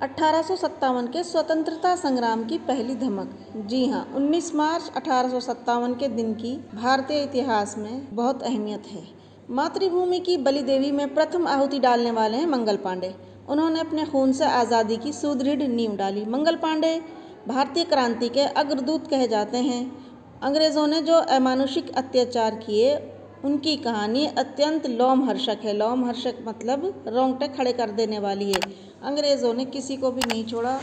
1857 के स्वतंत्रता संग्राम की पहली धमक। जी हाँ, 19 मार्च 1857 के दिन की भारतीय इतिहास में बहुत अहमियत है। मातृभूमि की बलि देवी में प्रथम आहुति डालने वाले हैं मंगल पांडे। उन्होंने अपने खून से आज़ादी की सुदृढ़ नींव डाली। मंगल पांडे भारतीय क्रांति के अग्रदूत कहे जाते हैं। अंग्रेज़ों ने जो अमानुषिक अत्याचार किए, उनकी कहानी अत्यंत लोमहर्षक है। लोमहर्षक मतलब रोंगटे खड़े कर देने वाली है। अंग्रेज़ों ने किसी को भी नहीं छोड़ा।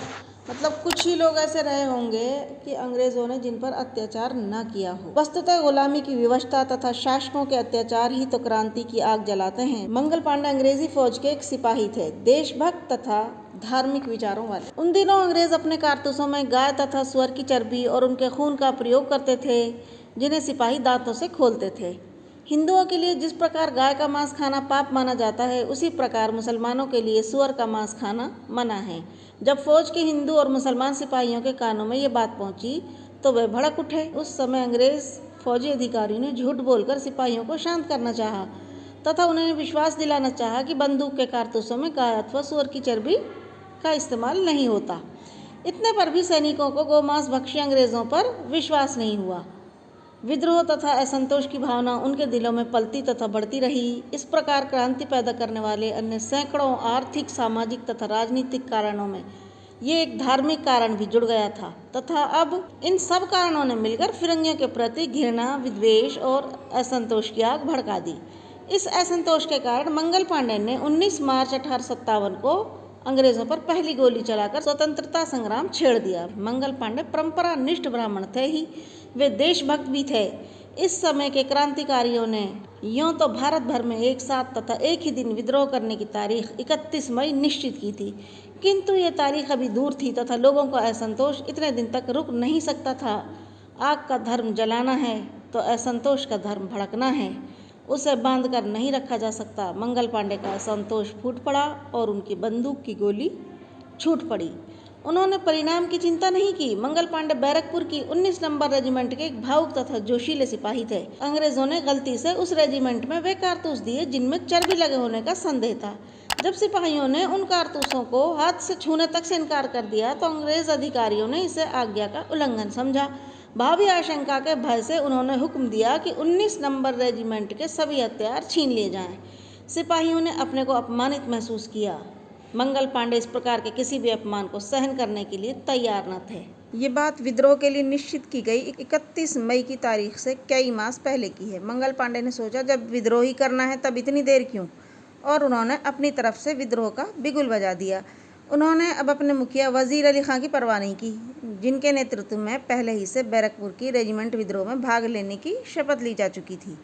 मतलब कुछ ही लोग ऐसे रहे होंगे कि अंग्रेज़ों ने जिन पर अत्याचार न किया हो। वस्तुतः गुलामी की विवशता तथा शासकों के अत्याचार ही तो क्रांति की आग जलाते हैं। मंगल पांडे अंग्रेजी फौज के एक सिपाही थे, देशभक्त तथा धार्मिक विचारों वाले। उन दिनों अंग्रेज अपने कारतूसों में गाय तथा सुअर की चर्बी और उनके खून का प्रयोग करते थे, जिन्हें सिपाही दांतों से खोलते थे। हिंदुओं के लिए जिस प्रकार गाय का मांस खाना पाप माना जाता है, उसी प्रकार मुसलमानों के लिए सुअर का मांस खाना मना है। जब फौज के हिंदू और मुसलमान सिपाहियों के कानों में ये बात पहुंची तो वे भड़क उठे। उस समय अंग्रेज फौजी अधिकारियों ने झूठ बोलकर सिपाहियों को शांत करना चाहा तथा उन्हें विश्वास दिलाना चाहा कि बंदूक के कारतूसों में गाय अथवा सुअर की चर्बी का इस्तेमाल नहीं होता। इतने पर भी सैनिकों को गोमांस भक्षी अंग्रेजों पर विश्वास नहीं हुआ। विद्रोह तथा असंतोष की भावना उनके दिलों में पलती तथा बढ़ती रही। इस प्रकार क्रांति पैदा करने वाले अन्य सैकड़ों आर्थिक, सामाजिक तथा राजनीतिक कारणों में ये एक धार्मिक कारण भी जुड़ गया था तथा अब इन सब कारणों ने मिलकर फिरंगियों के प्रति घृणा, विद्वेष और असंतोष की आग भड़का दी। इस असंतोष के कारण मंगल पांडे ने 19 मार्च 1857 को अंग्रेजों पर पहली गोली चलाकर स्वतंत्रता संग्राम छेड़ दिया। मंगल पांडे परंपरा निष्ठ ब्राह्मण थे ही, वे देशभक्त भी थे। इस समय के क्रांतिकारियों ने यूं तो भारत भर में एक साथ तथा एक ही दिन विद्रोह करने की तारीख 31 मई निश्चित की थी, किंतु ये तारीख अभी दूर थी तथा लोगों का असंतोष इतने दिन तक रुक नहीं सकता था। आग का धर्म जलाना है तो असंतोष का धर्म भड़कना है, उसे बांध कर नहीं रखा जा सकता। मंगल पांडे का असंतोष फूट पड़ा और उनकी बंदूक की गोली छूट पड़ी। उन्होंने परिणाम की चिंता नहीं की। मंगल पांडे बैरकपुर की 19 नंबर रेजिमेंट के एक भावुक तथा जोशीले सिपाही थे। अंग्रेजों ने गलती से उस रेजिमेंट में वे कारतूस दिए जिनमें चर्बी लगे होने का संदेह था। जब सिपाहियों ने उन कारतूसों को हाथ से छूने तक से इनकार कर दिया तो अंग्रेज अधिकारियों ने इसे आज्ञा का उल्लंघन समझा। भावी आशंका के भय से उन्होंने हुक्म दिया कि 19 नंबर रेजिमेंट के सभी हथियार छीन लिए जाएं। सिपाहियों ने अपने को अपमानित महसूस किया। मंगल पांडे इस प्रकार के किसी भी अपमान को सहन करने के लिए तैयार न थे। ये बात विद्रोह के लिए निश्चित की गई 31 मई की तारीख से कई मास पहले की है। मंगल पांडे ने सोचा, जब विद्रोह ही करना है तब इतनी देर क्यों, और उन्होंने अपनी तरफ से विद्रोह का बिगुल बजा दिया। उन्होंने अब अपने मुखिया वजीर अली खां की परवाह नहीं की, जिनके नेतृत्व में पहले ही से बैरकपुर की रेजिमेंट विद्रोह में भाग लेने की शपथ ली जा चुकी थी।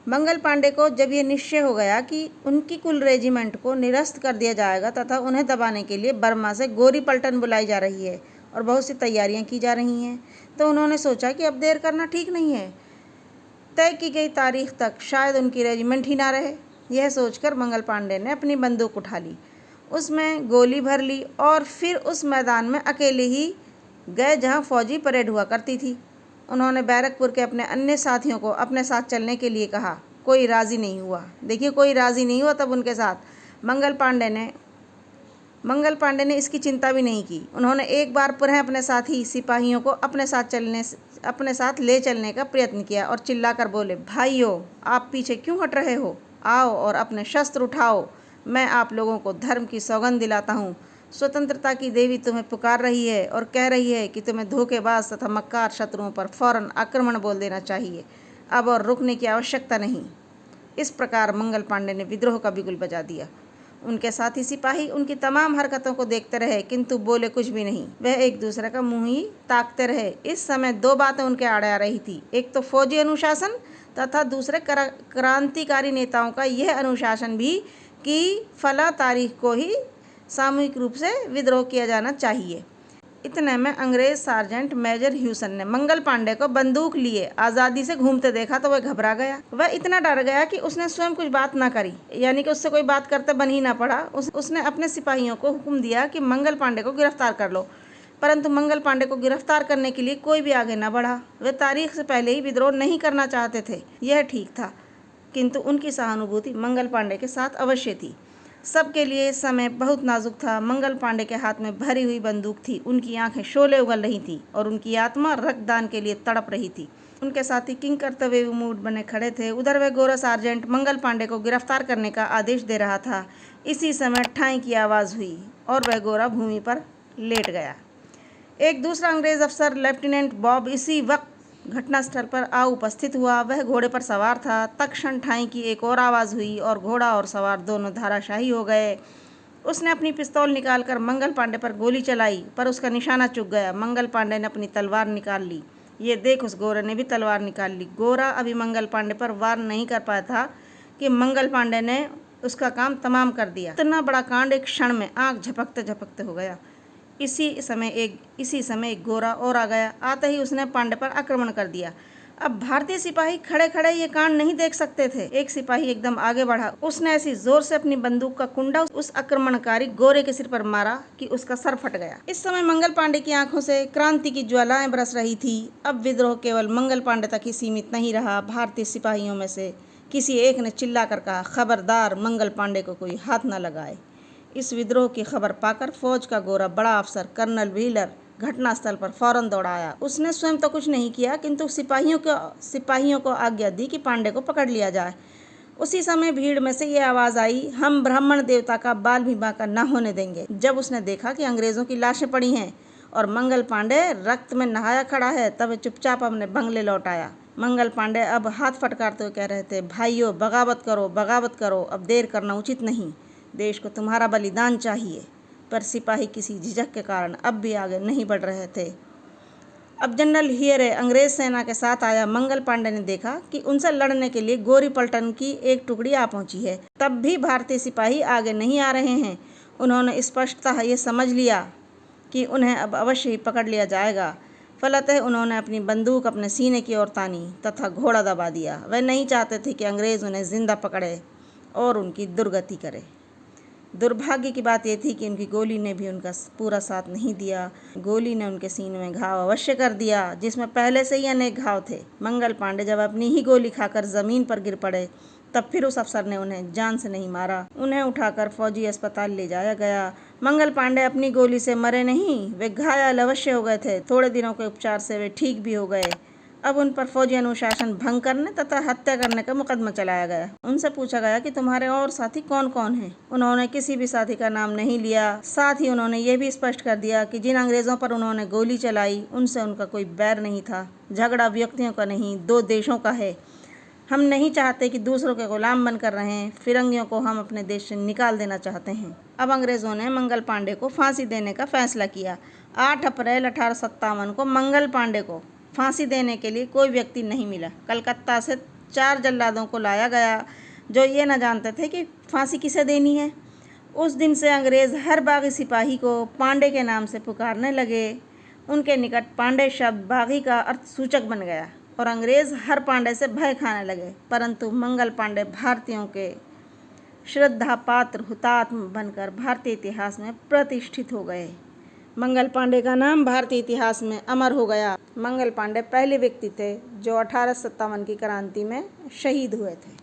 मंगल पांडे को जब ये निश्चय हो गया कि उनकी कुल रेजिमेंट को निरस्त कर दिया जाएगा तथा उन्हें दबाने के लिए बर्मा से गोरी पलटन बुलाई जा रही है और बहुत सी तैयारियां की जा रही हैं, तो उन्होंने सोचा कि अब देर करना ठीक नहीं है। तय की गई तारीख तक शायद उनकी रेजिमेंट ही ना रहे। यह सोचकर मंगल पांडे ने अपनी बंदूक उठा ली, उसमें गोली भर ली और फिर उस मैदान में अकेले ही गए जहाँ फौजी परेड हुआ करती थी। उन्होंने बैरकपुर के अपने अन्य साथियों को अपने साथ चलने के लिए कहा। कोई राज़ी नहीं हुआ। देखिए, कोई राज़ी नहीं हुआ तब उनके साथ। मंगल पांडे ने इसकी चिंता भी नहीं की। उन्होंने एक बार पुनः अपने साथी सिपाहियों को अपने साथ ले चलने का प्रयत्न किया और चिल्लाकर बोले, भाइयों, आप पीछे क्यों हट रहे हो? आओ और अपने शस्त्र उठाओ। मैं आप लोगों को धर्म की सौगंध दिलाता हूँ। स्वतंत्रता की देवी तुम्हें पुकार रही है और कह रही है कि तुम्हें धोखेबाज तथा मक्कार शत्रुओं पर फौरन आक्रमण बोल देना चाहिए, अब और रुकने की आवश्यकता नहीं। इस प्रकार मंगल पांडे ने विद्रोह का बिगुल बजा दिया। उनके साथी सिपाही उनकी तमाम हरकतों को देखते रहे, किंतु बोले कुछ भी नहीं। वह एक दूसरे का मुंह ही ताकते रहे। इस समय दो बातें उनके आड़े आ रही थी, एक तो फौजी अनुशासन तथा दूसरे क्रांतिकारी नेताओं का यह अनुशासन भी कि फला तारीख को ही सामूहिक रूप से विद्रोह किया जाना चाहिए। इतने में अंग्रेज सार्जेंट मेजर ह्यूसन ने मंगल पांडे को बंदूक लिए आज़ादी से घूमते देखा तो वह घबरा गया। वह इतना डर गया कि उसने स्वयं कुछ बात ना करी, यानी कि उससे कोई बात करते बन ही ना पड़ा। उसने अपने सिपाहियों को हुक्म दिया कि मंगल पांडे को गिरफ्तार कर लो, परंतु मंगल पांडे को गिरफ्तार करने के लिए कोई भी आगे न बढ़ा। वे तारीख से पहले ही विद्रोह नहीं करना चाहते थे, यह ठीक था, किंतु उनकी सहानुभूति मंगल पांडे के साथ अवश्य थी। सबके लिए समय बहुत नाजुक था। मंगल पांडे के हाथ में भरी हुई बंदूक थी, उनकी आंखें शोले उगल रही थीं और उनकी आत्मा रक्तदान के लिए तड़प रही थी। उनके साथी किंग करते हुए मूड बने खड़े थे। उधर वह गोरा सार्जेंट मंगल पांडे को गिरफ्तार करने का आदेश दे रहा था। इसी समय ठाई की आवाज़ हुई और वह गोरा भूमि पर लेट गया। एक दूसरा अंग्रेज अफसर लेफ्टिनेंट बॉब इसी वक्त घटनास्थल पर आ उपस्थित हुआ। वह घोड़े पर सवार था। तत्क्षण ठाई की एक और आवाज़ हुई और घोड़ा और सवार दोनों धराशायी हो गए। उसने अपनी पिस्तौल निकालकर मंगल पांडे पर गोली चलाई, पर उसका निशाना चूक गया। मंगल पांडे ने अपनी तलवार निकाल ली। ये देख उस गोरे ने भी तलवार निकाल ली। गोरा अभी मंगल पांडे पर वार नहीं कर पाया था कि मंगल पांडे ने उसका काम तमाम कर दिया। इतना बड़ा कांड एक क्षण में आंख झपकते झपकते हो गया। इसी समय एक गोरा और आ गया। आते ही उसने पांडे पर आक्रमण कर दिया। अब भारतीय सिपाही खड़े खड़े ये कांड नहीं देख सकते थे। एक सिपाही एकदम आगे बढ़ा। उसने ऐसी जोर से अपनी बंदूक का कुंडा उस आक्रमणकारी गोरे के सिर पर मारा कि उसका सर फट गया। इस समय मंगल पांडे की आंखों से क्रांति की ज्वालाएं बरस रही थी। अब विद्रोह केवल मंगल पांडे तक ही सीमित नहीं रहा। भारतीय सिपाहियों में से किसी एक ने चिल्लाकर कहा, खबरदार, मंगल पांडे को कोई हाथ न लगाए। इस विद्रोह की खबर पाकर फौज का गोरा बड़ा अफसर कर्नल व्हीलर घटनास्थल पर फौरन दौड़ा आया। उसने स्वयं तो कुछ नहीं किया, किंतु सिपाहियों को आज्ञा दी कि पांडे को पकड़ लिया जाए। उसी समय भीड़ में से ये आवाज़ आई, हम ब्राह्मण देवता का बाल भी बांका न होने देंगे। जब उसने देखा कि अंग्रेज़ों की लाशें पड़ी हैं और मंगल पांडे रक्त में नहाया खड़ा है, तब वह चुपचाप अपने बंगले लौट आया। मंगल पांडे अब हाथ फटकारते हुए कह रहे थे, भाइयों, बगावत करो, बगावत करो, अब देर करना उचित नहीं। देश को तुम्हारा बलिदान चाहिए। पर सिपाही किसी झिझक के कारण अब भी आगे नहीं बढ़ रहे थे। अब जनरल हियरे अंग्रेज सेना के साथ आया। मंगल पांडे ने देखा कि उनसे लड़ने के लिए गोरी पलटन की एक टुकड़ी आ पहुंची है। तब भी भारतीय सिपाही आगे नहीं आ रहे हैं। उन्होंने स्पष्टतः ये समझ लिया कि उन्हें अब अवश्य ही पकड़ लिया जाएगा। फलतः उन्होंने अपनी बंदूक अपने सीने की ओर तानी तथा घोड़ा दबा दिया। वे नहीं चाहते थे कि अंग्रेज उन्हें जिंदा पकड़े और उनकी दुर्गति करे। दुर्भाग्य की बात यह थी कि उनकी गोली ने भी उनका पूरा साथ नहीं दिया। गोली ने उनके सीने में घाव अवश्य कर दिया, जिसमें पहले से ही अनेक घाव थे। मंगल पांडे जब अपनी ही गोली खाकर जमीन पर गिर पड़े, तब फिर उस अफसर ने उन्हें जान से नहीं मारा। उन्हें उठाकर फौजी अस्पताल ले जाया गया। मंगल पांडे अपनी गोली से मरे नहीं, वे घायल अवश्य हो गए थे। थोड़े दिनों के उपचार से वे ठीक भी हो गए। अब उन पर फौजी अनुशासन भंग करने तथा हत्या करने का मुकदमा चलाया गया। उनसे पूछा गया कि तुम्हारे और साथी कौन कौन हैं। उन्होंने किसी भी साथी का नाम नहीं लिया। साथ ही उन्होंने ये भी स्पष्ट कर दिया कि जिन अंग्रेजों पर उन्होंने गोली चलाई, उनसे उनका कोई बैर नहीं था। झगड़ा व्यक्तियों का नहीं, दो देशों का है। हम नहीं चाहते कि दूसरों के गुलाम बनकर रहें। फिरंगियों को हम अपने देश से निकाल देना चाहते हैं। अब अंग्रेजों ने मंगल पांडे को फांसी देने का फैसला किया। 8 अप्रैल 1857 को मंगल पांडे को फांसी देने के लिए कोई व्यक्ति नहीं मिला। कलकत्ता से 4 जल्लादों को लाया गया, जो ये न जानते थे कि फांसी किसे देनी है। उस दिन से अंग्रेज़ हर बागी सिपाही को पांडे के नाम से पुकारने लगे। उनके निकट पांडे शब्द बागी का अर्थ सूचक बन गया और अंग्रेज़ हर पांडे से भय खाने लगे। परंतु मंगल पांडे भारतीयों के श्रद्धा पात्र हुतात्मा बनकर भारतीय इतिहास में प्रतिष्ठित हो गए। मंगल पांडे का नाम भारतीय इतिहास में अमर हो गया। मंगल पांडे पहले व्यक्ति थे जो 1857 की क्रांति में शहीद हुए थे।